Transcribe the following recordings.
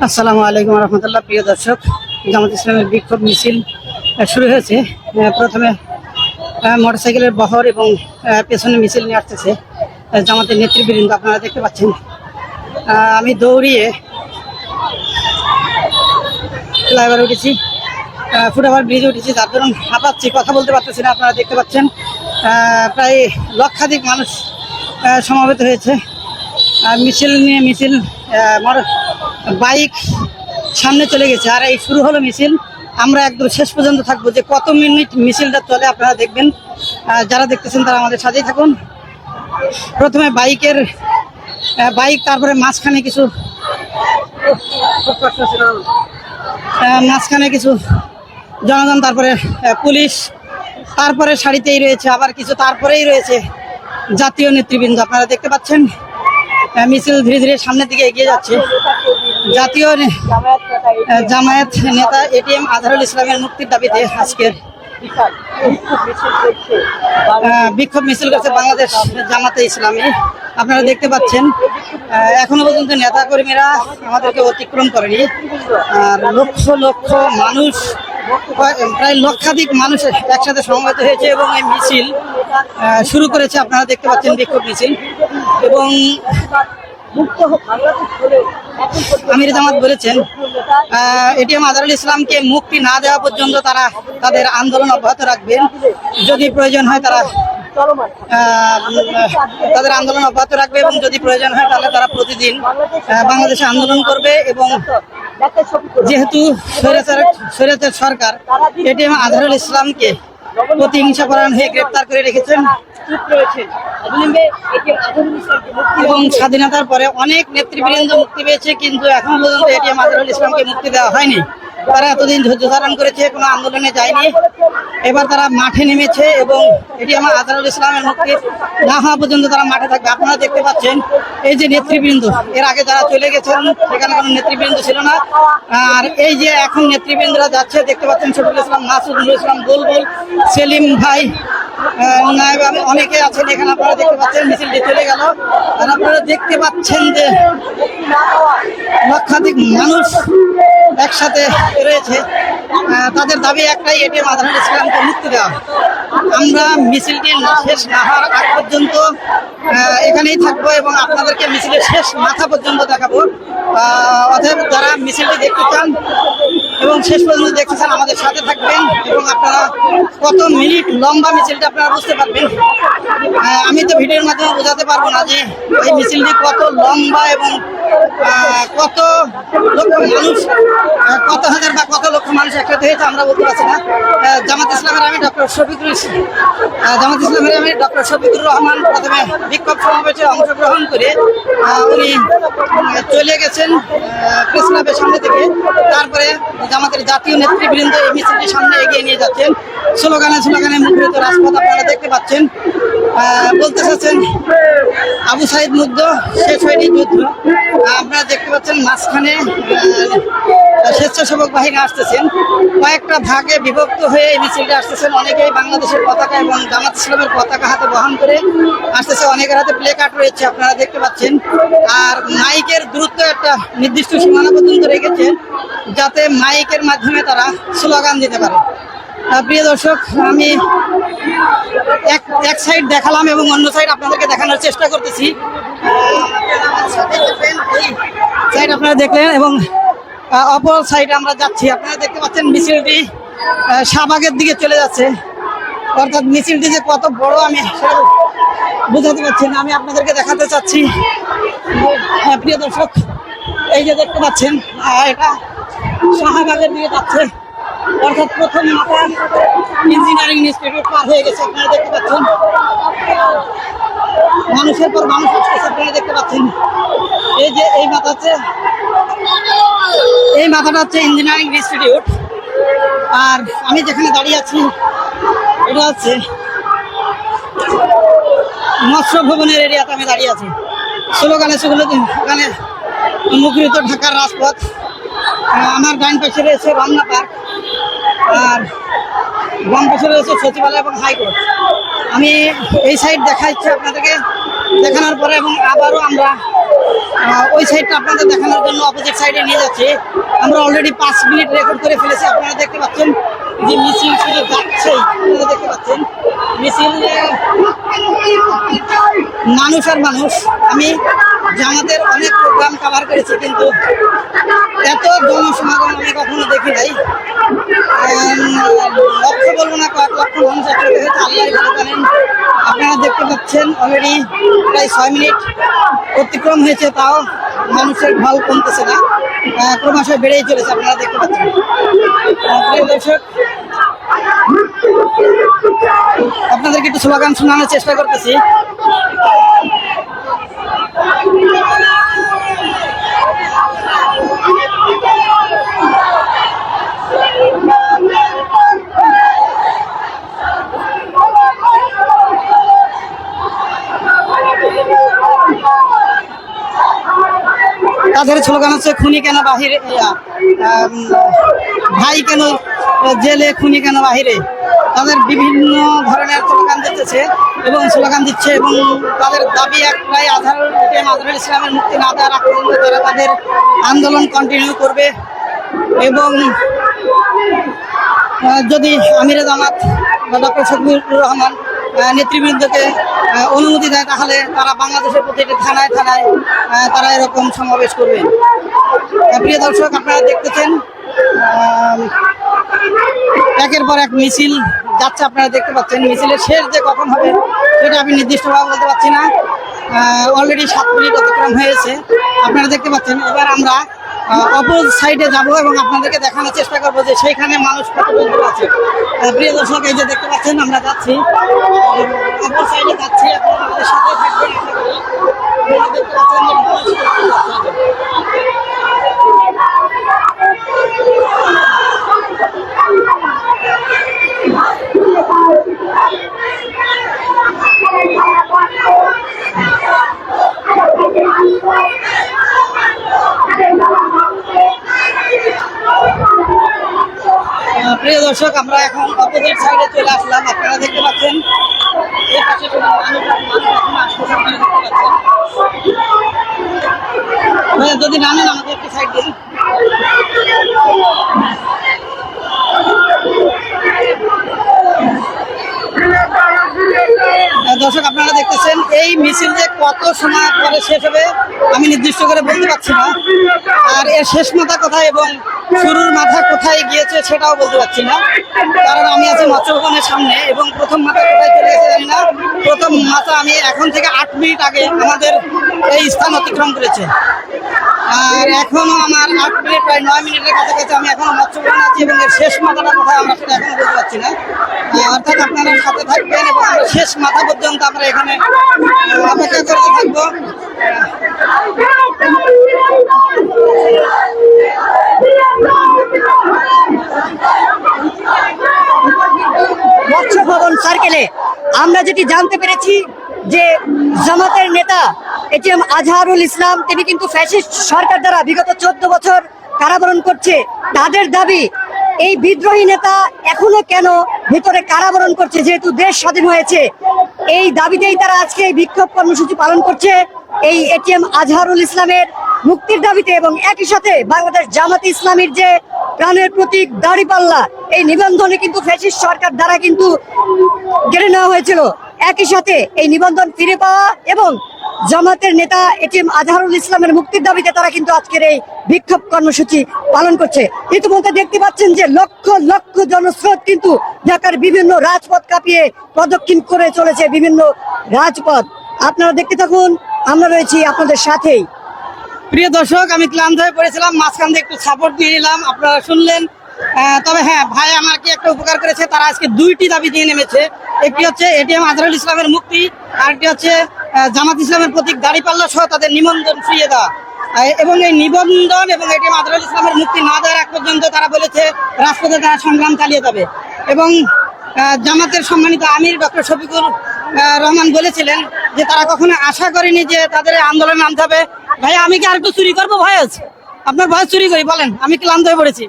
আসসালামু আলাইকুম রহমতুল্লাহ। প্রিয় দর্শক, জামাত ইসলামের বিক্ষোভ মিছিল শুরু হয়েছে। প্রথমে মোটরসাইকেলের বহর এবং পেছনে মিছিল নিয়ে আসতেছে জামাতের নেতৃবৃন্দ। আপনারা দেখতে পাচ্ছেন আমি দৌড়িয়ে ফ্লাইওভার উঠেছি, ফুটওভার ব্রিজে উঠেছি, যার দরুন হাঁপাচ্ছি, কথা বলতে পারতেছি না। আপনারা দেখতে পাচ্ছেন প্রায় লক্ষাধিক মানুষ সমাবেত হয়েছে। মিছিল বাইক সামনে চলে গেছে, আর এই শুরু হলো মিছিল। আমরা একদম শেষ পর্যন্ত থাকবো, যে কত মিনিট মিছিলটা চলে আপনারা দেখবেন। যারা দেখতেছেন তারা আমাদের সাথেই থাকুন। প্রথমে বাইক, তারপরে মাঝখানে কিছু জনগণ, তারপরে পুলিশ, তারপরে সারিতেই রয়েছে আবার কিছু, তারপরেই রয়েছে জাতীয় নেতৃবৃন্দ। আপনারা দেখতে পাচ্ছেন মিছিল ধীরে ধীরে সামনের দিকে এগিয়ে যাচ্ছে। জাতীয় জামায়াত নেতা এটিএম আজহারুল ইসলামের মুক্তির দাবিতে আজকের বিক্ষোভ মিছিল করছে বাংলাদেশ জামাতে ইসলামী। আপনারা দেখতে পাচ্ছেন এখনো পর্যন্ত নেতা কর্মীরা আমাদেরকে অতিক্রম করেনি। আর লক্ষ লক্ষ মানুষ, প্রায় লক্ষাধিক মানুষ একসাথে সমবেত হয়েছে এবং এই মিছিল শুরু করেছে। আপনারা দেখতে পাচ্ছেন বিক্ষোভ মিছিল। এবং আমির জামাত বলেছেন এটিএম আজহারুল ইসলামকে মুক্তি না দেওয়া পর্যন্ত তারা তাদের আন্দোলন অব্যাহত রাখবেন। যদি প্রয়োজন হয় তাদের আন্দোলন অব্যাহত রাখবে, এবং যদি প্রয়োজন হয় তাহলে তারা প্রতিদিন বাংলাদেশে আন্দোলন করবে। এবং যেহেতু স্বৈরাচার সরকার এটিএম আজহারুল ইসলামকে প্রতিহিংসা পরায়ণ হয়ে গ্রেপ্তার করে রেখেছেন, এবং স্বাধীনতার পরে অনেক নেতৃবৃন্দ মুক্তি পেয়েছে, কিন্তু এখনো পর্যন্ত এটিএম আজহারুল ইসলামকে মুক্তি দেওয়া হয়নি। তারা এতদিন ধৈর্য ধারণ করেছে, কোনো আন্দোলনে যায়নি। এবার তারা মাঠে নেমেছে এবং এটিএম আজহারুল ইসলামের মুক্তি না হওয়া পর্যন্ত তারা মাঠে থাকবে। আপনারা দেখতে পাচ্ছেন এই যে নেতৃবৃন্দ, এর আগে যারা চলে গেছেন সেখানে কোনো নেতৃবৃন্দ ছিল না। আর এই যে এখন নেতৃবৃন্দরা যাচ্ছে, দেখতে পাচ্ছেন শফিকুল ইসলাম, মাসুদুল ইসলাম, বুলবুল, সেলিম ভাই, অনেকে আছেন এখানে। আপনারা দেখতে পাচ্ছেন মিছিলটি চলে গেল, আর আপনারা দেখতে পাচ্ছেন যে লক্ষাধিক মানুষ একসাথে রয়েছে। তাদের দাবি একটাই, এটিএম আজহারুল ইসলামকে মুক্তি দেওয়া। আমরা মিছিলটি শেষ না হওয়ার আগ পর্যন্ত এখানেই থাকবো এবং আপনাদেরকে মিছিলের শেষ মাথা পর্যন্ত দেখাবো। অতএব যারা মিছিলটি দেখতে চান এবং শেষ পর্যন্ত দেখতে চান আমাদের সাথে থাকবেন, এবং আপনারা কত মিনিট লম্বা মিছিলটা আপনারা বুঝতে পারবেন। আমি তো ভিডিওর মাধ্যমে বোঝাতে পারবো না যে এই মিছিলটি কত লম্বা এবং কত লক্ষ মানুষ, কত হাজার বা কত লক্ষ মানুষ একসাথে হয়েছে আমরা বলতে পারছি না। জামাত ইসলামের আমি ডক্টর শফিকুর রহমান প্রথমে বিক্ষোভ সমাবেশে অংশগ্রহণ করে উনি চলে গেছেন প্রেস ক্লাবের সামনে থেকে। তারপরে জামাতের জাতীয় নেতৃবৃন্দ এই মিছিলটির সামনে এগিয়ে নিয়ে যাচ্ছেন। স্লোগানে মুখরিত রাজপথ আপনারা দেখতে পাচ্ছেন। বলতে চাচ্ছেন আবু সাইদ মুগ্ধ, শেষ হয়নি যুদ্ধ। আপনারা দেখতে পাচ্ছেন মাঝখানে স্বেচ্ছাসেবক বাহিনী আসতেছেন, কয়েকটা ভাগে বিভক্ত হয়ে এই মিছিলটা আসতেছেন। অনেকেই বাংলাদেশের পতাকা এবং জামাত ইসলামের পতাকা হাতে বহন করে আসতেছে, অনেকের হাতে প্লে কার্ড রয়েছে আপনারা দেখতে পাচ্ছেন। আর মাইকের দূরত্ব একটা নির্দিষ্ট সীমানা পর্যন্ত রেখেছে, যাতে মাইকের মাধ্যমে তারা স্লোগান দিতে পারে। প্রিয় দর্শক, আমি এক সাইড দেখালাম এবং অন্য সাইড আপনাদেরকে দেখানোর চেষ্টা করতেছি। সাইড আপনারা দেখলেন এবং অপর সাইডে আমরা যাচ্ছি। আপনারা দেখতে পাচ্ছেন মিছিলটি শাহবাগের দিকে চলে যাচ্ছে। অর্থাৎ মিছিলটি যে কত বড় আমি সেটা বোঝাতে পারছি না, আমি আপনাদেরকে দেখাতে চাচ্ছি। প্রিয় দর্শক, এই যে দেখতে পাচ্ছেন এটা শাহবাগের দিকে যাচ্ছে। অর্থাৎ প্রথম মাথা ইঞ্জিনিয়ারিং ইনস্টিটিউট পার হয়ে গেছে। আপনারা দেখতে পাচ্ছেন মানুষের পর মানুষ আসতেছে। আপনারা দেখতে পাচ্ছেন এই যে এই মাথাটা হচ্ছে ইঞ্জিনিয়ারিং ইনস্টিটিউট। আর আমি যেখানে দাঁড়িয়ে আছি এটা হচ্ছে মৎস্য ভবনের এরিয়াতে আমি দাঁড়িয়ে আছি। স্লোগানে মুখরিত ঢাকার রাজপথ। আমার ডান পাশে রয়েছে রমনা পার্ক, আর বাম পাশে রয়েছে সচিবালয় এবং হাইকোর্ট। আমি এই সাইড দেখাচ্ছি আপনাদেরকে, দেখানোর পরে এবং আবারও আমরা ওই সাইডটা আপনাদের দেখানোর জন্য অপোজিট সাইডে নিয়ে যাচ্ছি। আমরা অলরেডি 5 মিনিট রেকর্ড করে ফেলেছি। আপনারা দেখতে পাচ্ছেন যে মিছিল শুধু যাচ্ছেই। আপনারা দেখতে পাচ্ছেন মিছিল মানুষ আর মানুষ। আমি জামাতের অনেক প্রোগ্রাম কভার করেছি, কিন্তু এত জনসমাগম আমি কখনো দেখি নাই। লক্ষ বলবো না, কয়েক লক্ষ মানুষ একসাথে হয়েছে, আল্লাহ ভালো জানেন। আপনারা দেখতে পাচ্ছেন অলরেডি প্রায় 6 মিনিট অতিক্রম হয়েছে, তাও মানুষের ঢল কমতেছে না, ক্রমশ বেড়েই চলেছে। আপনারা দেখতে পাচ্ছেন। প্রিয় দর্শক, আপনাদেরকে একটু স্লোগান শোনানোর চেষ্টা করতেছি। তাদের স্লোগান হচ্ছে খুনি কেন বাহিরে, ভাই কেন জেলে, খুনি কেন বাহিরে। তাদের বিভিন্ন ধরনের স্লোগান দিতেছে এবং তাদের দাবি একটাই, আজহারুল ইসলামের মুক্তি না দেওয়ার আগ পর্যন্ত তারা তাদের আন্দোলন কন্টিনিউ করবে। এবং যদি আমিরে জামাত বা ডক্টর শফিকুর রহমান নেতৃবৃন্দকে অনুমতি দেয়, তাহলে তারা বাংলাদেশের প্রতিটি থানায় থানায় তারা এরকম সমাবেশ করবে। প্রিয় দর্শক, আপনারা দেখতেছেন একের পর এক মিছিল যাচ্ছে। আপনারা দেখতে পাচ্ছেন মিছিলের শেষ যে কখন হবে সেটা আমি নির্দিষ্টভাবে বলতে পারছি না। অলরেডি 7 মিনিট অতিক্রম হয়েছে। আপনারা দেখতে পাচ্ছেন। এবার আমরা অপোজিট সাইডে যাব এবং আপনাদেরকে দেখানোর চেষ্টা করবো যে সেইখানে মানুষ কত বন্ধু আছে। প্রিয় দর্শক, এই যে দেখতে পাচ্ছেন আমরা যাচ্ছি, অপোজিট সাইডে যাচ্ছি। আপনারা আমাদের সাথে থাকবেন। আপনারা দেখতে পাচ্ছেন যে মানুষ প্রিয় দর্শক, আমরা এখন অপোজিট সাইডে চলে আসলাম। আপনারা দেখতে পাচ্ছেন এই পাশে শুধু যদি নামেন আমাদের একটি সাইড দিন। দর্শক, আপনারা দেখতেছেন এই মিছিল যে কত সময় পরে শেষ হবে আমি নির্দিষ্ট করে বলতে পারছি না। আর এর শেষ মাথা কোথায় এবং শুরুর মাথা কোথায় গিয়েছে সেটাও বলতে পারছি না, কারণ আমি আছি মৎস্যভবনের সামনে এবং প্রথম মাথা কোথায় চলে গেছে জানি না। প্রথম মাথা আমি এখন থেকে 8 মিনিট আগে আমাদের এই স্থান অতিক্রম করেছে। আর এখনো আমার 8 মিনিট, প্রায় 9 মিনিটের কাছাকাছি আমি এখনো মৎস্যভবনে আছি এবং এর শেষ মাথাটা কোথায় আমরা সেটা এখনো বলতে পারছি না। অর্থাৎ আপনারা সাথে থাকবেন এবং আমরা শেষ মাথা পর্যন্ত আমরা এখানে অপেক্ষা করতে থাকবো। মৎস্যভবন সার্কেলে আমরা যেটি জানতে পেরেছি যে জামাতের নেতা এটিএম আজহারুল ইসলাম তিনি কিন্তু ফ্যাসিস্ট সরকার দ্বারা বিগত 14 বছর কারাবরণ করছে। তাদের দাবি এই বিদ্রোহী নেতা এখনো কেন ভিতরে কারাবরণ করছে, যেহেতু দেশ স্বাধীন হয়েছে। এই দাবিতেই তারা আজকে এই বিক্ষোভ কর্মসূচি পালন করছে, এই এটিএম আজহারুল ইসলামের মুক্তির দাবিতে। এবং একই সাথে বাংলাদেশ জামাতে ইসলামীর যে প্রাণের প্রতীক দাড়িপাল্লা, এই নিবন্ধনে কিন্তু ফ্যাসিস্ট সরকার দ্বারা কিন্তু কেড়ে নেওয়া হয়েছিল। একই সাথে এই নিবন্ধন ফিরে পাওয়া এবং জামাতের নেতা এটিএম আজহারুল ইসলামের মুক্তির দাবিতে তারা কিন্তু আজকের এই বিক্ষোভ কর্মসূচি পালন করছে। ইতিমধ্যে দেখতে পাচ্ছেন যে লক্ষ লক্ষ জনস্রোত কিন্তু ঢাকার বিভিন্ন রাজপথ কাঁপিয়ে প্রদক্ষিণ করে চলেছে বিভিন্ন রাজপথ। আপনারা দেখতে থাকুন, আমরা রয়েছি আপনাদের সাথেই। প্রিয় দর্শক, আমি ক্লান্ত হয়ে পড়েছিলাম, মাঝখান দিয়ে একটু সাপোর্ট নিয়ে নিলাম, আপনারা শুনলেন। তবে হ্যাঁ, ভাই আমাকে একটা উপকার করেছে। তারা আজকে 2টি দাবি দিয়ে নেমেছে। একটি হচ্ছে এটিএম আজহারুল ইসলামের মুক্তি, আরেকটি হচ্ছে জামাত ইসলামের প্রতীক দাড়িপাল্লা সহ তাদের নিবন্ধন ফিরিয়ে দেওয়া। এবং এই নিবন্ধন এবং এটিএম আজহারুল ইসলামের মুক্তি না দেওয়ার আগ পর্যন্ত তারা বলেছে রাজপথে তারা সংগ্রাম চালিয়ে যাবে। এবং জামাতের সম্মানিত আমির ডক্টর শফিকুর রহমান বলেছিলেন যে তারা কখনো আশা করেনি যে তাদের আন্দোলনে নামতে হবে। ভাই, আমি কি আরেকটু চুরি করবো? ভয়েস আপনার ভয়েস চুরি করি, বলেন, আমি ক্লান্ত হয়ে পড়েছি।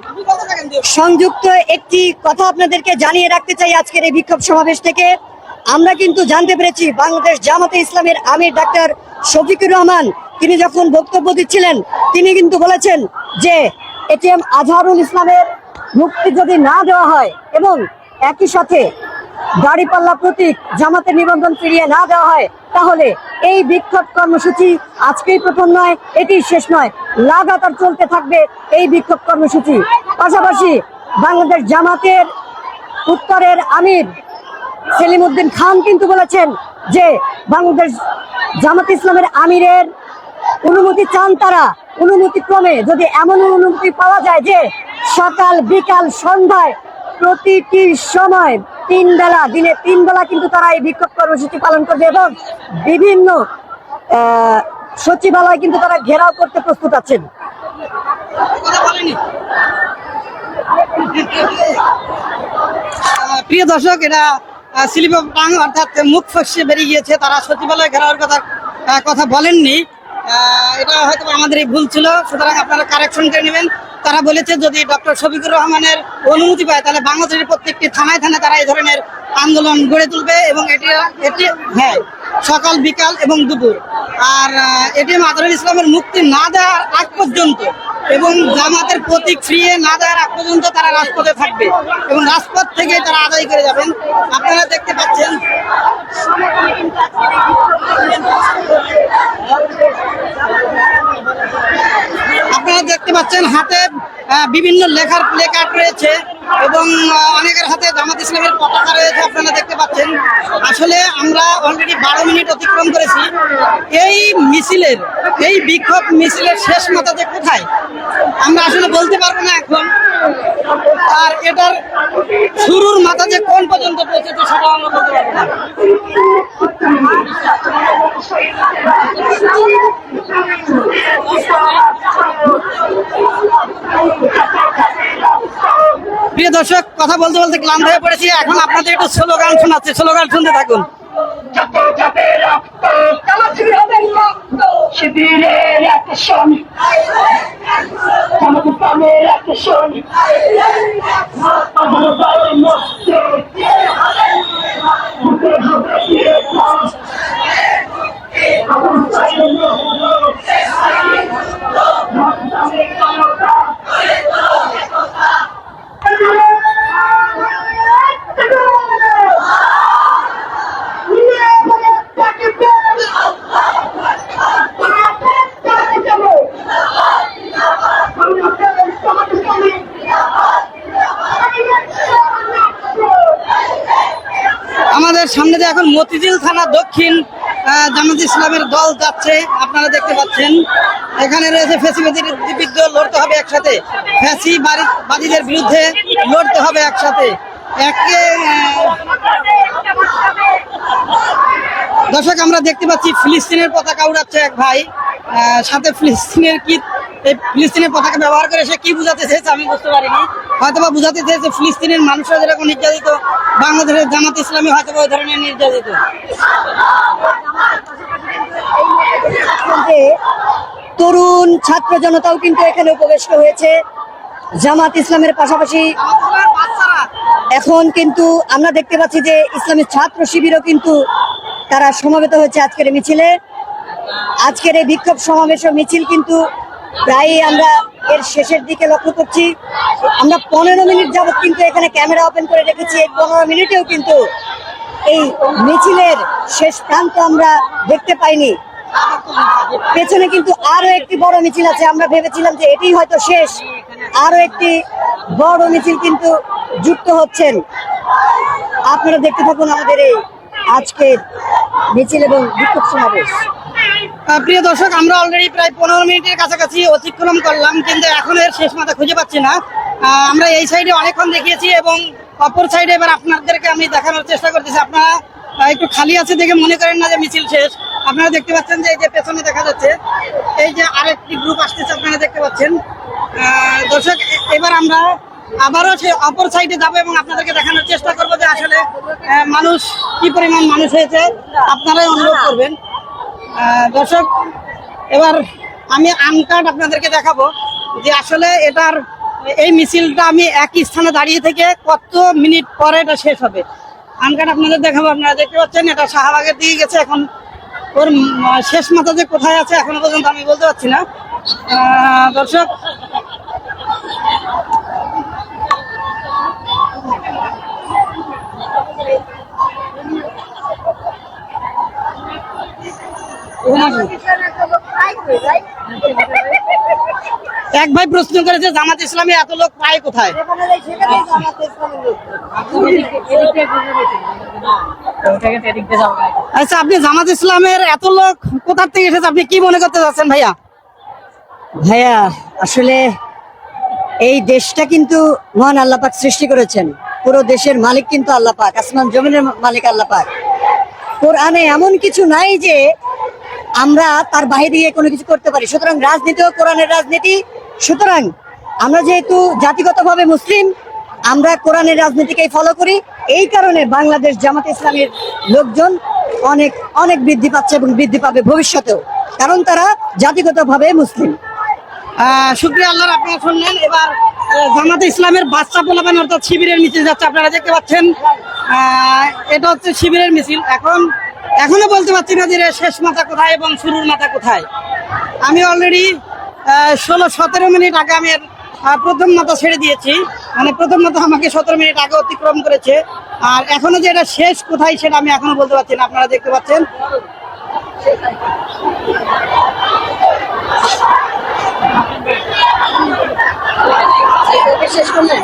সংযুক্ত একটি কথা আপনাদেরকে জানিয়ে রাখতে চাই আজকের এই বিক্ষোভ সমাবেশ থেকে। আমরা কিন্তু জানতে পেরেছি বাংলাদেশ জামাতে ইসলামের আমির ডাক্তার শফিকুর রহমান তিনি যখন বক্তব্য দিচ্ছিলেন তিনি কিন্তু বলেছেন যে এটিএম আজহারুল ইসলামের মুক্তি যদি না দেওয়া হয় এবং একই সাথে দাড়িপাল্লা প্রতীক জামাতের নিবন্ধন ফিরিয়ে না দেওয়া হয় তাহলে এই বিক্ষোভ কর্মসূচি আজকেই প্রথম নয়, এটি শেষ নয়, লাগাতার চলতে থাকবে এই বিক্ষোভ কর্মসূচি। পাশাপাশি বাংলাদেশ জামাতের উত্তরের আমির সেলিম উদ্দিন খান কিন্তু বলেছেন যে বাংলাদেশ জামাত ইসলামের আমিরের অনুমতি চান তারা, অনুমতি ক্রমে যদি এমন অনুমতি পাওয়া যায় যে সকাল বিকাল সন্ধ্যায় প্রতিটি সময় 3 বেলা, দিনে 3 বেলা কিন্তু তারা এই বিক্ষোভ কর্মসূচি পালন করবে এবং বিভিন্ন সচিবালয় কিন্তু তারা ঘেরাও করতে প্রস্তুত আছেন। প্রিয় দর্শক, এটা স্লিপ অফ টাং অর্থাৎ মুখ ফসকে বেরিয়ে গিয়েছে, তারা সচিবালয় ঘেরাওয়ের কথা বলেননি। এটা হয়তো আমাদের ভুল ছিল, সুতরাং আপনারা কারেকশন করে নেবেন। তারা বলেছে যদি ডক্টর শফিকুর রহমানের অনুমতি পায় তাহলে বাংলাদেশের প্রত্যেকটি থানায় থানায় তারা এই ধরনের আন্দোলন গড়ে তুলবে এবং এটি হ্যাঁ সকাল বিকাল এবং দুপুর। আর এটিএম আজহারুল ইসলামের মুক্তি না দেওয়ার আগ পর্যন্ত এবং জামাতের প্রতীক ফিরিয়ে না দেওয়ার আগ পর্যন্ত তারা রাজপথে থাকবে এবং রাজপথ থেকে তারা আদায় করে যাবেন। আপনারা দেখতে পাচ্ছেন হাতে বিভিন্ন লেখার প্লেকার্ড রয়েছে এবং অনেকের হাতে জামাত ইসলামের পতাকা রয়েছে। আপনারা দেখতে পাচ্ছেন আসলে আমরা অলরেডি 12 মিনিট অতিক্রম করেছি। এই বিক্ষোভ মিছিলের শেষ মাথা যে কোথায় আমরা আসলে বলতে পারবো না এখন, আর এটার শুরুর মাথা যে কোন পর্যন্ত পৌঁছেছে সেটাও আমরা বলতে পারবো না। প্রিয় দর্শক, কথা বলতে বলতে ক্লান্ত হয়ে পড়েছি, এখন আপনাদের একটু স্লোগান শোনাচ্ছে, স্লোগান শুনতে থাকুন। আমাদের সামনে যে এখন মতিঝিল থানা দক্ষিণ জামাত ইসলামের দল যাচ্ছে, আপনারা দেখতে পাচ্ছেন। এখানে রয়েছে ফ্যাসিবাদীর বিরুদ্ধে লড়তে হবে একসাথে, ফ্যাসিবাদীদের বিরুদ্ধে লড়তে হবে একসাথে। দর্শক, আমরা দেখতে পাচ্ছি ফিলিস্তিনের পতাকা উড়াচ্ছে এক ভাই, সাথে ফিলিস্তিনের পতাকা ব্যবহার করে সে কি বুঝাতে চেয়েছে আমি বুঝতে পারিনি। হয়তোবা বুঝাতে চেয়েছে ফিলিস্তিনের মানুষরা যেরকম নির্যাতিত, বাংলাদেশের জামাত ইসলামী হয়তোবা ওই ধরনের নির্যাতিত। তরুণ ছাত্র জনতাও কিন্তু এখানে উপবেশিত হয়েছে জামাত ইসলামের পাশাপাশি। এখন কিন্তু আমরা দেখতে পাচ্ছি যে ইসলামী ছাত্র শিবিরও কিন্তু তারা সমবেত হয়েছে আজকের মিছিলে। আজকের এই বিক্ষোভ সমাবেশ ও মিছিল কিন্তু প্রায় আমরা এর শেষের দিকে লক্ষ্য করছি। আমরা 15 মিনিট যাবত কিন্তু এখানে ক্যামেরা ওপেন করে রেখেছি, এই 15 মিনিটেও কিন্তু এই মিছিলের শেষ প্রান্ত আমরা দেখতে পাইনি। পেছনে কিন্তু আরো একটি বড় মিছিল আছে, আমরা ভেবেছিলাম যে এটি হয়তো শেষ, আরো একটি বড় মিছিল কিন্তু যুক্ত হচ্ছেন। আপনারা দেখতে থাকুন আমাদের এই আজকের মিছিল এবং বিক্ষোভ সমাবেশ। প্রিয় দর্শক, আমরা অলরেডি প্রায় 15 মিনিটের কাছাকাছি অতিক্রম করলাম, কিন্তু এখন এর শেষ মাথা খুঁজে পাচ্ছি না। আমরা এই সাইডে অনেকক্ষণ দেখিয়েছি এবং অপর সাইডে এবার আপনাদেরকে আমি দেখানোর চেষ্টা করতেছি। আপনারা একটু খালি আছে দেখে মনে করেন না যে মিছিল শেষ। আপনারা দেখতে পাচ্ছেন যে এই যে পেছনে দেখা যাচ্ছে এই যে আরেকটি গ্রুপ আসতেছে, আপনারা দেখতে পাচ্ছেন। দর্শক, এবার আমরা আবারও সে অপর সাইডে যাবো এবং আপনাদেরকে দেখানোর চেষ্টা করবো যে আসলে মানুষ কি পরিমাণ মানুষ হয়েছে, আপনারাই অনুভব করবেন। দর্শক, এবার আমি আনকাট আপনাদেরকে দেখাবো যে আসলে এই মিছিলটা আমি একই স্থানে দাঁড়িয়ে থেকে কত মিনিট পরে এটা শেষ হবে। আনকাট আপনাদের দেখাবো। আপনারা দেখতে পাচ্ছেন এটা শাহবাগের দিকে গেছে। এখন ওর শেষ মাথা যে কোথায় আছে এখনো পর্যন্ত আমি বলতে পারছি না। দর্শক, এক ভাই প্রশ্ন করেছে জামাত ইসলামী এত লোক পায় কোথায়? আচ্ছা, আপনি জামাত ইসলামের এত লোক কোথা থেকে এসেছে আপনি কি মনে করতে চাচ্ছেন ভাইয়া? ভাইয়া আসলে এই দেশটা কিন্তু মহান আল্লাহ পাক সৃষ্টি করেছেন। পুরো দেশের মালিক কিন্তু আল্লাহ পাক, আসমান জমিনের মালিক আল্লাহ পাক। কোরআনে এমন কিছু নাই যে আমরা তার বাইরে গিয়ে কোনো কিছু করতে পারি। সুতরাং রাজনীতিও কোরআনের রাজনীতি। সুতরাং আমরা যেহেতু জাতিগতভাবে মুসলিম, আমরা কোরআনের রাজনীতিকেই ফলো করি। এই কারণে বাংলাদেশ জামাত ইসলামের লোকজন অনেক অনেক বৃদ্ধি পাচ্ছে এবং বৃদ্ধি পাবে ভবিষ্যতেও, কারণ তারা জাতিগতভাবে মুসলিম। শুকরিয়া আল্লাহর, আপনারা শুনলেন। এবার জামাতে ইসলামের বাচ্চা পোলাপান অর্থাৎ শিবিরের মিছিল যাচ্ছে, আপনারা দেখতে পাচ্ছেন। এটা হচ্ছে শিবিরের মিছিল। এখনো বলতে পারছি না যে শেষ মাথা কোথায় এবং শুরুর মাথা কোথায়। আমি অলরেডি 16-17 মিনিট আগে আমি প্রথম মাথা ছেড়ে দিয়েছি, মানে প্রথম মাথা আমাকে 17 মিনিট আগে অতিক্রম করেছে। আর এখনো যে এটা শেষ কোথায় সেটা আমি এখনো বলতে পারছি না। আপনারা দেখতে পাচ্ছেন শেষ করলেন?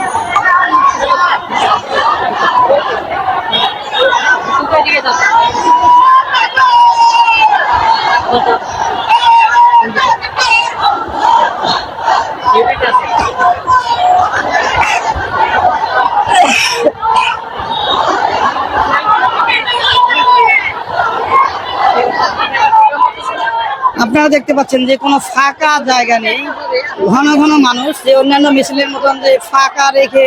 আপনারা দেখতে পাচ্ছেন যে কোনো ফাঁকা জায়গা নেই, ঘন ঘন মানুষ। যে অন্যান্য মিছিলের মতন যে ফাঁকা রেখে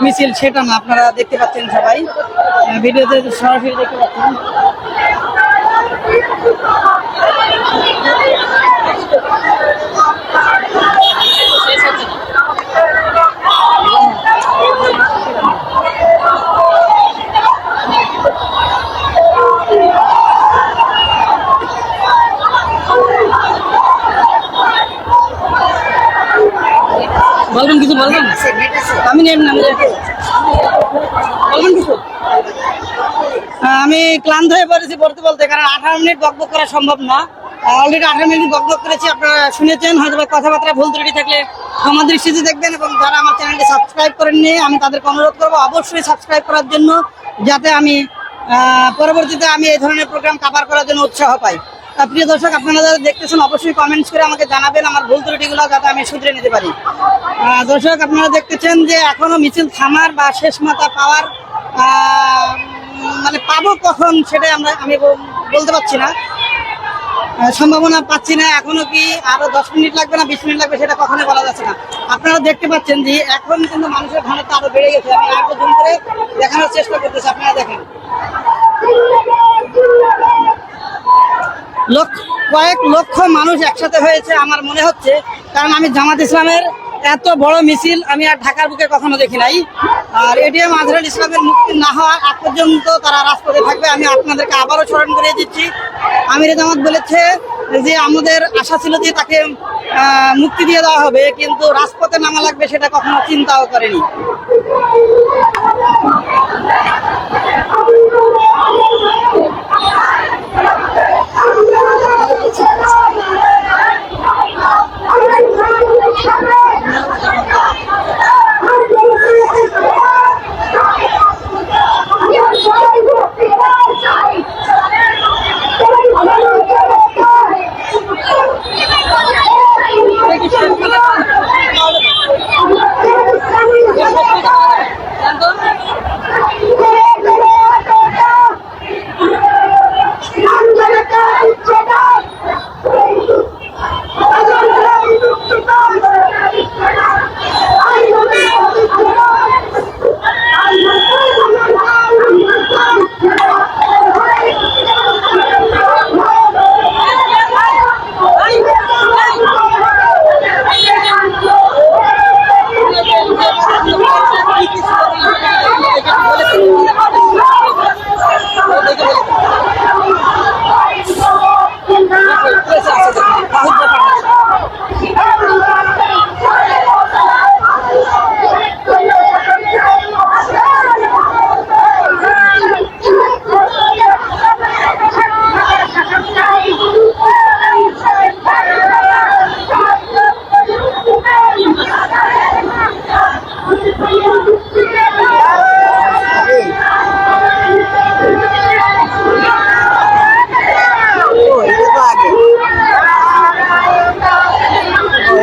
মিছিল সেটা না। আপনারা দেখতে পাচ্ছেন, সবাই ভিডিওতে সরাসরি দেখতে পাচ্ছেন। বলবেন কিছু, বলবেন? আমি নেব না, বলবেন কিছু? আমি ক্লান্ত হয়ে পড়েছি বলতে বলতে, কারণ 18 মিনিট বকবক করা সম্ভব না। অলরেডি 18 মিনিট বকবক করেছি, আপনারা শুনেছেন। হয়তো কথাবার্তা ভুল ত্রুটি থাকলে ক্ষমা দৃষ্টিতে দেখবেন। এবং যারা আমার চ্যানেলটি সাবস্ক্রাইব করেননি, আমি তাদেরকে অনুরোধ করবো অবশ্যই সাবস্ক্রাইব করার জন্য, যাতে আমি পরবর্তীতে আমি এই ধরনের প্রোগ্রাম কভার করার জন্য উৎসাহ পাই। প্রিয় দর্শক, আপনারা যারা দেখতেছেন অবশ্যই কমেন্টস করে আমাকে জানাবেন আমার ভুল ত্রুটিগুলো, যাতে আমি শুধরে নিতে পারি। দর্শক, আপনারা দেখতেছেন যে এখনো মিছিল থামার বা শেষ মাথা পাওয়ার মানে পাবো কখন সেটাই আমি বলতে পারছি না, সম্ভাবনা পাচ্ছি না। এখনো কি আরো 10 মিনিট লাগবে না 20 মিনিট লাগবে সেটা কখনোই বলা যাচ্ছে না। আপনারা দেখতে পাচ্ছেন যে এখন কিন্তু মানুষের ঘনত্ব আরো বেড়ে গেছে। আমি আরো জুম করে দেখানোর চেষ্টা করতেছি, আপনারা দেখেন। কয়েক লক্ষ মানুষ একসাথে হয়েছে আমার মনে হচ্ছে, কারণ আমি জামাত ইসলামের এত বড় মিছিল আমি আর ঢাকার বুকে কখনো দেখি নাই। আর এটিএম আজহারুল ইসলামের মুক্তি না হওয়া আগ পর্যন্ত তারা রাজপথে থাকবে। আমি আপনাদেরকে আবারও স্মরণ করিয়ে দিচ্ছি, আমির জামাত বলেছে যে আমাদের আশা ছিল যে তাকে মুক্তি দিয়ে দেওয়া হবে, কিন্তু রাজপথে নামা লাগবে সেটা কখনো চিন্তাও করেনি।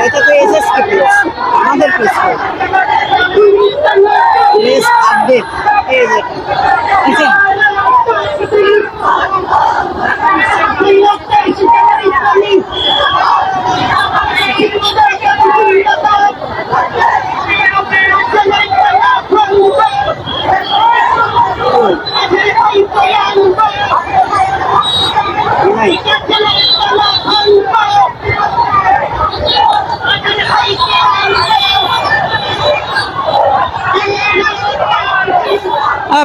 এটা তো এসএসকে প্লেস, আমাদের প্লেস আপডেট এই যে আচ্ছা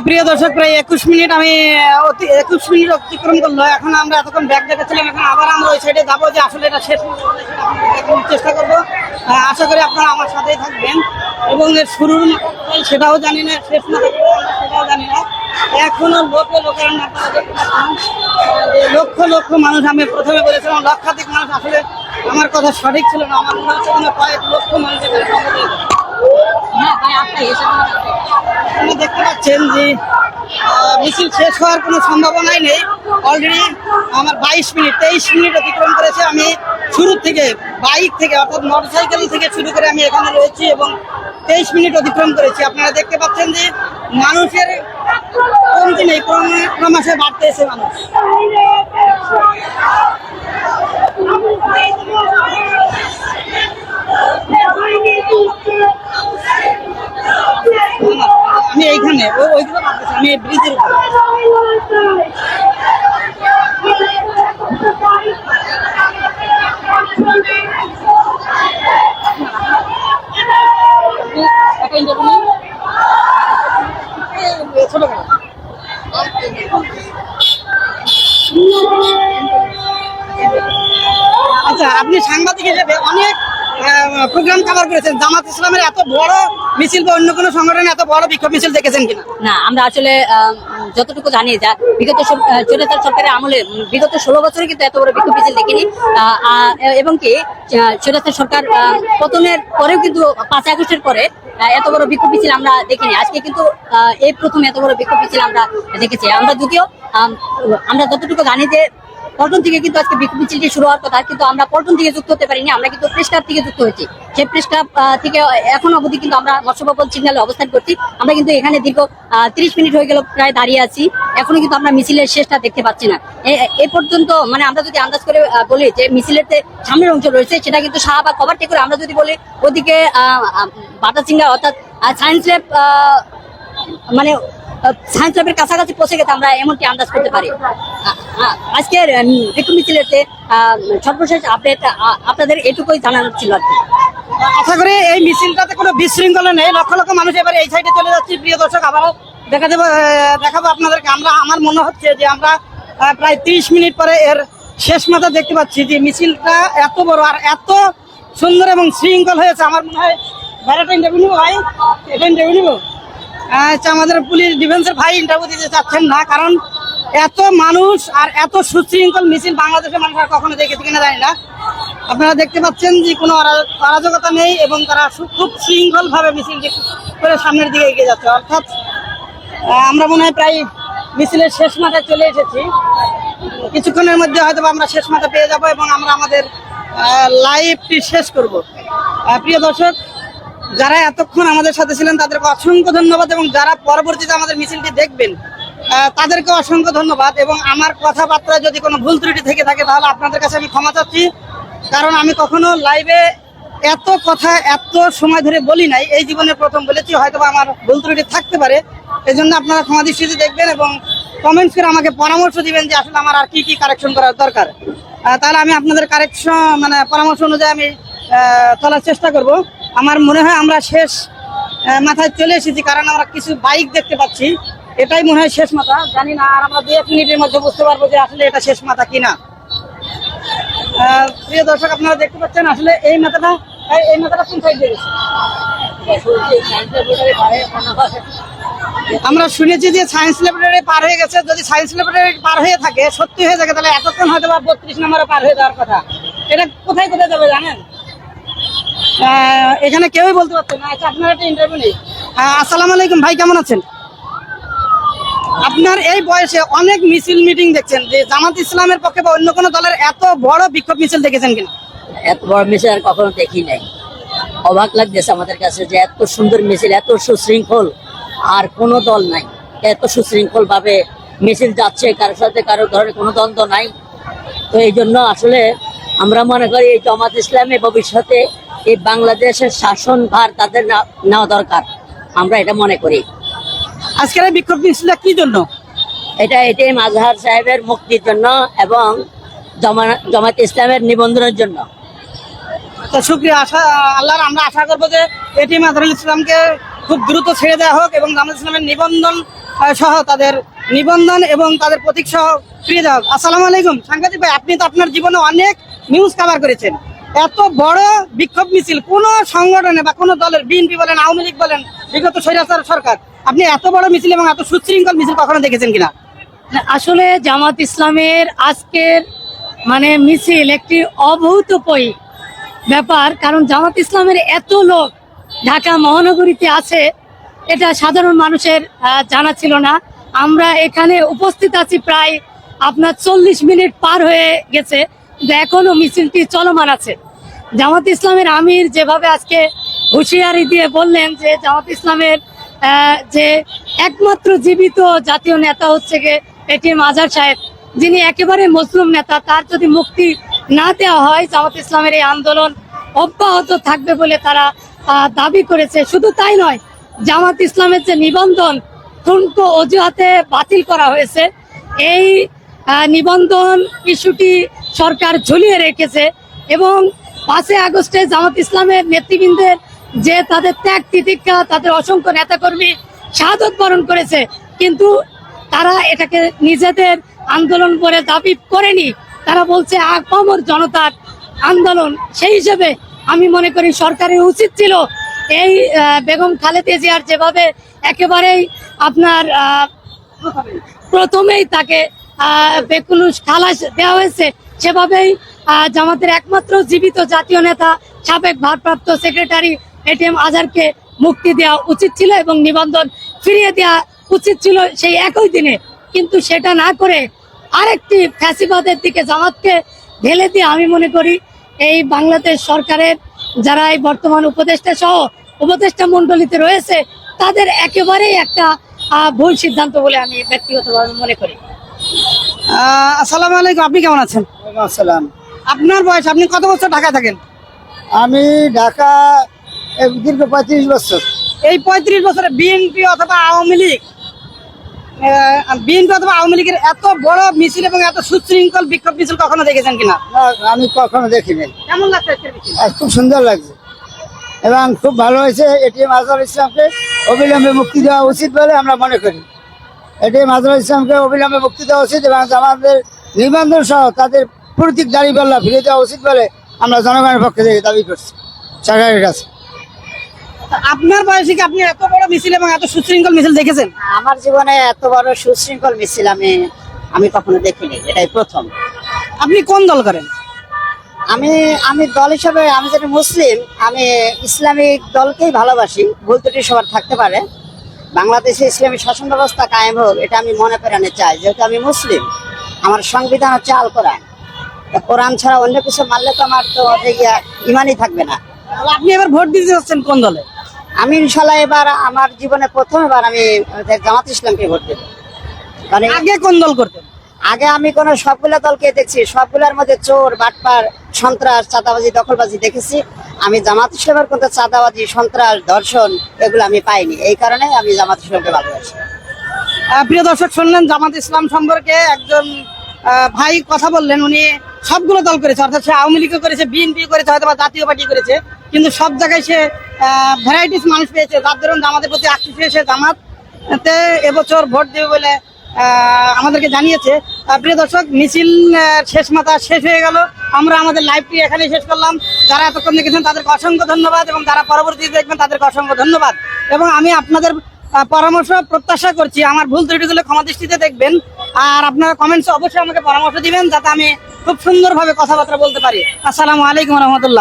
প্রিয় দর্শক, প্রায় 21 মিনিট আমি 21 মিনিট অতিক্রম করলো। এখন আমরা এতক্ষণ ব্যাগ দেখাচ্ছিলাম, এখন আবার আমরা ওই সাইডে যাবো যে আসলে এটা শেষ চেষ্টা করবো। আশা করি আপনারা আমার সাথেই থাকবেন এবং এর শুরুর সেটাও জানি না, শেষ না সেটাও জানি না। এখনো লোকের লক্ষ লক্ষ মানুষ, আমি প্রথমে বলেছিলাম লক্ষাধিক মানুষ, আসলে আমার কথা সঠিক ছিল না, আমার মনে হচ্ছে কয়েক লক্ষ মানুষ এখানে সমবেত হয়েছে। আপনি দেখতে পাচ্ছেন যে মিছিল শেষ হওয়ার কোনো সম্ভাবনাই নেই। অলরেডি আমার 23 মিনিট অতিক্রম করেছে। আমি শুরু থেকে বাইক থেকে অর্থাৎ মোটরসাইকেল থেকে শুরু করে আমি এখানে রয়েছি এবং 23 মিনিট অতিক্রম করেছি। আপনারা দেখতে পাচ্ছেন যে মানুষের কমতি নেই, ক্রমাশে বাড়তেছে মানুষ। আমি এইখানে ওইগুলো ভাবতেছি, আমি ব্রিজের উপর। ছোট আচ্ছা, আপনি সাংবাদিক হিসেবে অনেক প্রোগ্রাম কভার করেছেন, জামাত ইসলামের এত বড় মিছিল বা অন্য কোনো সংগঠনের এত বড় বিক্ষোভ মিছিল দেখেছেন কিনা? না, আমরা আসলে যতটুকু জানি যা বিগত চোরাচার সরকারের আমলে বিগত 16 বছরে কিন্তু এত বড় বিক্ষোভ মিছিল দেখিনি। এবং কি চোরাচার সরকার পতনের পরেও কিন্তু 5 আগস্টের পরে এত বড় বিক্ষোভ মিছিল আমরা দেখিনি। আজকে কিন্তু এই প্রথম এত বড় বিক্ষোভ মিছিল আমরা দেখেছি। আমরা যদিও আমরা যতটুকু জানি যে পল্টন থেকে কিন্তু আজকে বিক্ষোভ মিছিলটি শুরু হওয়ার কথা, কিন্তু আমরা পল্টন থেকে যুক্ত হতে পারিনি, আমরা কিন্তু প্রেস ক্লাব থেকে যুক্ত হয়েছি। সেই প্রেস ক্লাব থেকে এখন অবধি কিন্তু আমরা মৎস্য ভবন সিগন্যালে অবস্থান করছি। আমরা কিন্তু এখানে দীর্ঘ 30 মিনিট হয়ে গেল প্রায় দাঁড়িয়ে আছি, এখনো কিন্তু আমরা মিছিলের শেষটা দেখতে পাচ্ছি না। এ পর্যন্ত মানে আমরা যদি আন্দাজ করে বলি যে মিছিলের যে সামনের অংশ রয়েছে সেটা কিন্তু শাহবাগ কভারটি করে, আমরা যদি বলি ওদিকে বাটাচিঙ্গা অর্থাৎ সায়েন্স ল্যাব মানে সায়েন্স ল্যাবের কাছাকাছি পৌঁছে গেছে, আমরা এমনটি আন্দাজ করতে পারি। আজকের বিক্ষোভ মিছিলের সর্বশেষ আপডেট আপনাদের এটুকুই জানানোর ছিল আর কি। আশা করি এই মিছিলটাতে কোনো বিশৃঙ্খলা নেই। লক্ষ লক্ষ মানুষ এবারে এই সাইডে চলে যাচ্ছি। প্রিয় দর্শক, আবারও দেখাবো আপনাদেরকে। আমার মনে হচ্ছে যে আমরা প্রায় 30 মিনিট পরে এর শেষ মাথা দেখতে পাচ্ছি যে মিছিলটা এত বড় আর এত সুন্দর এবং শৃঙ্খল হয়েছে। আমার মনে হয় ভাইরাটা ইন্টারভিউ নিবো, ভাই এটা ইন্টারভিউ নিবো। আচ্ছা, আমাদের পুলিশ ডিফেন্সের ভাই ইন্টারভিউ দিতে চাচ্ছেন না, কারণ এত মানুষ আর এত সুশৃঙ্খল মিছিল বাংলাদেশের মানুষ আর কখনো দেখেছে কিনা জানি না। আপনারা দেখতে পাচ্ছেন যে কোনো অরাজকতা নেই এবং তারা খুব শৃঙ্খল ভাবে মিছিল করে সামনের দিকে এগিয়ে যাচ্ছে। অর্থাৎ আমরা মনে হয় প্রায় মিছিলের শেষ মাথায় চলে এসেছি। কিছুক্ষণের মধ্যে হয়তো আমরা শেষ মাথা পেয়ে যাব এবং আমরা আমাদের লাইভটি শেষ করব। প্রিয় দর্শক, যারা এতক্ষণ আমাদের সাথে ছিলেন তাদেরকে অসংখ্য ধন্যবাদ এবং যারা পরবর্তীতে আমাদের মিছিলটি দেখবেন তাদেরকে অসংখ্য ধন্যবাদ। এবং আমার কথাবার্তায় যদি কোনো ভুল ত্রুটি থেকে থাকে তাহলে আপনাদের কাছে আমি ক্ষমা চাচ্ছি, কারণ আমি কখনো লাইভে এত কথা এত সময় ধরে বলি নাই, এই জীবনে প্রথম বলেছি। হয়তো আমার ভুল ত্রুটি থাকতে পারে, এই জন্য আপনারা ক্ষমা দৃষ্টিতে দেখবেন এবং কমেন্টস করে আমাকে পরামর্শ দিবেন যে আসলে আমার আর কি কি কারেকশন করার দরকার। তাহলে আমি আপনাদের কারেকশন পরামর্শ অনুযায়ী আমি চলার চেষ্টা করব। আমার মনে হয় আমরা শেষ মাথায় চলে এসেছি, কারণ আমরা কিছু বাইক দেখতে পাচ্ছি। এটাই মনে হয় শেষ মাথা, জানি না। আর আমরা 2-1 মিনিটের মধ্যে বুঝতে পারবো যে আসলে এটা শেষ মাথা কিনা। প্রিয় দর্শক, আপনারা দেখতে পাচ্ছেন আসলে এই মাথাটা কোন সাইড দিয়ে গেছে। আমরা শুনেছি যে সায়েন্স ল্যাবরেটরি পার হয়ে গেছে। যদি সায়েন্স ল্যাবরেটরি পার হয়ে থাকে, সত্যি হয়ে থাকে, তাহলে এতক্ষণ হয়তো 32 নম্বরে পার হয়ে যাওয়ার কথা। এটা কোথায় কোথায় যাবে জানেন? এখানে কেউই বলতে পারছেন না। আচ্ছা, আপনার একটা ইন্টারভিউ নেই। আসসালামু আলাইকুম ভাই, কেমন আছেন? আপনার এই বয়সে অনেক মিছিল মিটিং দেখছেন, যে জামাত ইসলামের পক্ষে বা অন্য কোনো দলের এত বড় বিক্ষোভ মিছিল দেখেছেন কিনা? এত বড় মিছিল আর কখনো দেখি নাই। অবাক লাগতেছে আমাদের কাছে যে এত সুন্দর মিছিল, এত সুশৃঙ্খল আর কোনো দল নাই। এত সুশৃঙ্খল ভাবে মিছিল যাচ্ছে, কারোর সাথে কারো ধরনের কোনো দ্বন্দ্ব নাই। তো এই জন্য আসলে আমরা মনে করি এই জামাত ইসলামে ভবিষ্যতে এই বাংলাদেশের শাসন ভার তাদের নেওয়া দরকার, আমরা এটা মনে করি। আজকের এই বিক্ষোভ মিছিলটা কি জন্য? এটা এটিএম আজহার সাহেবের মুক্তির জন্য এবং জামাত ইসলামের নিবন্ধনের জন্য। তো শুক্রিয়া, আল্লাহর আমরা আশা করবো যে এটিএম আজহারুল ইসলামকে খুব দ্রুত ছেড়ে দেওয়া হোক এবং জামাত ইসলামের নিবন্ধন সহ তাদের নিবন্ধন এবং তাদের প্রতীক সহ ফিরিয়ে দেওয়া হোক। আসসালামু আলাইকুম সাংবাদিক ভাই, আপনি তো আপনার জীবনে অনেক নিউজ কভার করেছেন। এত বড় বিক্ষোভ মিছিল কোন সংগঠনে বা কোন দলের, বিএনপি বলেন, আওয়ামী লীগ বলেন, বিগত স্বৈরাচার সরকার, আপনি এত বড় মিছিল এবং এত সুশৃঙ্খল মিছিল কখনো দেখেছেন কিনা? আসলে জামাত ইসলামের আজকের মিছিল একটি অভূতপূর্ব ব্যাপার, কারণ জামাত ইসলামের এত লোক ঢাকা মহানগরীতে আছে এটা সাধারণ মানুষের জানা ছিল না। আমরা এখানে উপস্থিত আছি প্রায় আপনার 40 মিনিট পার হয়ে গেছে, কিন্তু এখনো মিছিলটি চলমান আছে। জামাত ইসলামের আমির যেভাবে আজকে হুঁশিয়ারি দিয়ে বললেন যে জামাত ইসলামের যে একমাত্র জীবিত জাতীয় নেতা হচ্ছে গিয়ে এটিএম আজহার সাহেব, যিনি একেবারে মজলুম নেতা, তার যদি মুক্তি না দেওয়া হয় জামাত ইসলামের এই আন্দোলন অব্যাহত থাকবে বলে তারা দাবি করেছে। শুধু তাই নয়, জামাত ইসলামের যে নিবন্ধন ঠুনকো অজুহাতে বাতিল করা হয়েছে, এই নিবন্ধন ইস্যুটি সরকার ঝুলিয়ে রেখেছে এবং 5 আগস্টে জামাত ইসলামের নেতৃবৃন্দের যে তাদের ত্যাগ তিতিক্ষা, তাদের অসংখ্য নেতাকর্মী শাহাদত বরণ করেছে, কিন্তু তারা এটাকে নিজেদের আন্দোলন বলে দাবি করেনি। তারা বলছে আপামর জনতার আন্দোলন। সেই হিসেবে আমি মনে করি সরকারের উচিত ছিল এই বেগম খালেদা জিয়ার যেভাবে একেবারেই আপনার প্রথমেই তাকে বেকুলুস খালাস দেওয়া হয়েছে, সেভাবেই জামাতের একমাত্র জীবিত জাতীয় নেতা সাবেক ভারপ্রাপ্ত সেক্রেটারি এটিএম আজহারকে মুক্তি দেওয়া উচিত ছিল এবং নিবন্ধন ফিরিয়ে দেওয়া উচিত ছিল সেই একই দিনে। কিন্তু সেটা না করে আরেকটি ফ্যাসিবাদের দিকে জামাতকে ঢেলে দিয়ে আমি মনে করি এই বাংলাদেশ সরকারের যারা এই বর্তমান উপদেষ্টা সহ উপদেষ্টা মণ্ডলীতে রয়েছে তাদের একেবারেই একটা ভুল সিদ্ধান্ত বলে আমি ব্যক্তিগতভাবে মনে করি। আসসালামু আলাইকুম, আপনি কেমন আছেন? আসসালাম। আপনার বয়স, আপনি কত বছর ঢাকায় থাকেন? আমি ঢাকা দীর্ঘ 35 বছর। এই 35 বছরে বিএনপি অথবা আওয়ামী লীগের এত বড় মিছিল এবং এত সুশৃঙ্খল বিক্ষোভ মিছিল কখনো দেখেছেন কিনা? না, আমি কখনো দেখিনি। কেমন লাগছে আজকের মিছিল? খুব সুন্দর লাগছে এবং খুব ভালো হয়েছে। এটিএম আজহারুল ইসলামকে অবিলম্বে মুক্তি দেওয়া উচিত বলে আমরা মনে করি। এটিএম আজহারুল ইসলামকে অবিলম্বে মুক্তি দেওয়া উচিত এবং আমাদের নিবন্ধন সহ তাদের প্রতীক দাঁড়িপাল্লা ফিরিয়ে দেওয়া উচিত বলে আমরা জনগণের পক্ষে থেকে দাবি করছি সরকারের কাছে। আপনার বয়সে কি আপনি এত বড় মিছিল এবং এত সুশৃঙ্খল মিছিল দেখেছেন? আমার জীবনে এত বড় সুশৃঙ্খল মিছিল আমি কখনো দেখিনি, এটাই প্রথম। আপনি কোন দল করেন? আমি দল হিসাবে, আমি যেটা মুসলিম, আমি ইসলামিক দলকেই ভালোবাসি। ভুল ত্রুটি সবার থাকতে পারে, বাংলাদেশে ইসলামী শাসন ব্যবস্থা কায়েম হোক এটা আমি মনে প্রাণে চাই। যেহেতু আমি মুসলিম, আমার সংবিধান হচ্ছে আল কোরআন। কোরআন ছাড়া অন্য কিছু মানলে তো আমার তো ইমানই থাকবে না। আপনি এবার ভোট দিতে যাচ্ছেন কোন দলে? আমি ইনশাল্লাহ এবার আমার জীবনে প্রথমবার আমি জামাত ইসলামকে ভোট দেব। মানে আগে কোন দল করতেন? আগে আমি সবগুলা দলকে দেখছি, সবগুলার মধ্যে চোর, বাটপার, সন্ত্রাস, চাঁদাবাজি, দখলবাজি দেখেছি। আমি জামাত ইসলামের কোন চাঁদাবাজি, সন্ত্রাস, ধর্ষণ এগুলো আমি পাইনি। এই কারণে আমি জামাত ইসলামকে ভালোবাসি। প্রিয় দর্শক, শুনলেন জামাত ইসলাম সম্পর্কে একজন ভাই কথা বললেন। উনি সবগুলো দল করেছে, অর্থাৎ সে আওয়ামী লীগও করেছে, বিএনপি করেছে, হয়তো বা জাতীয় পার্টি করেছে, কিন্তু সব জায়গায় সে ভ্যারাইটিস মানুষ পেয়েছে, যার ধরুন জামাতের প্রতি আকৃষ্ট হয়ে সে জামাতে এবছর ভোট দেবে বলে আমাদেরকে জানিয়েছে। প্রিয় দর্শক, মিছিল শেষ মাথা শেষ হয়ে গেল। আমরা আমাদের লাইভটি এখানে শেষ করলাম। যারা এতক্ষণ দেখেছেন তাদেরকে অসংখ্য ধন্যবাদ এবং যারা পরবর্তীতে দেখবেন তাদেরকে অসংখ্য ধন্যবাদ। এবং আমি আপনাদের পরামর্শ প্রত্যাশা করছি, আমার ভুল ত্রুটিগুলো ক্ষমা দৃষ্টিতে দেখবেন আর আপনারা কমেন্টসে অবশ্যই আমাকে পরামর্শ দিবেন যাতে আমি খুব সুন্দরভাবে কথাবার্তা বলতে পারি। আসসালামু আলাইকুম রহমতুল্লাহ।